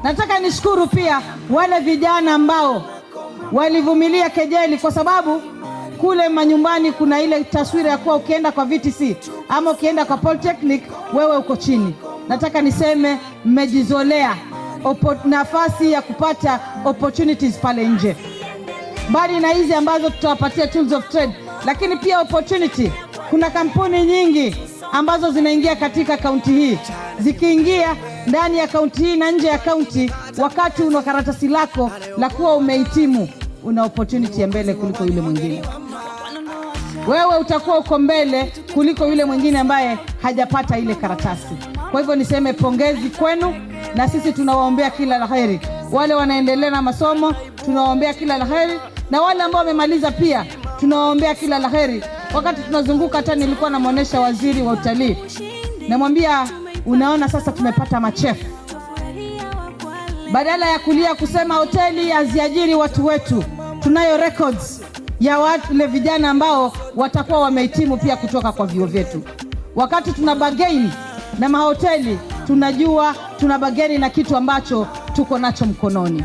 Nataka nishukuru pia wale vijana ambao walivumilia kejeli, kwa sababu kule manyumbani kuna ile taswira ya kuwa ukienda kwa VTC ama ukienda kwa Polytechnic wewe uko chini. Nataka niseme mmejizolea nafasi ya kupata opportunities pale nje, bali na hizi ambazo tutawapatia tools of trade, lakini pia opportunity. Kuna kampuni nyingi ambazo zinaingia katika kaunti hii. Zikiingia ndani ya kaunti hii na nje ya kaunti, wakati una karatasi lako la kuwa umehitimu, una opportunity ya mbele kuliko yule mwingine. Wewe utakuwa uko mbele kuliko yule mwingine ambaye hajapata ile karatasi. Kwa hivyo niseme pongezi kwenu, na sisi tunawaombea kila laheri. Wale wanaendelea na masomo tunawaombea kila laheri, na wale ambao wamemaliza pia tunawaombea kila laheri. Wakati tunazunguka hata nilikuwa namuonesha waziri wa utalii, namwambia unaona sasa tumepata machefu. Badala ya kulia kusema hoteli haziajiri watu wetu, tunayo records ya wale vijana ambao watakuwa wamehitimu pia kutoka kwa vyuo vyetu. Wakati tuna bargain na mahoteli, tunajua tuna bargain na kitu ambacho tuko nacho mkononi.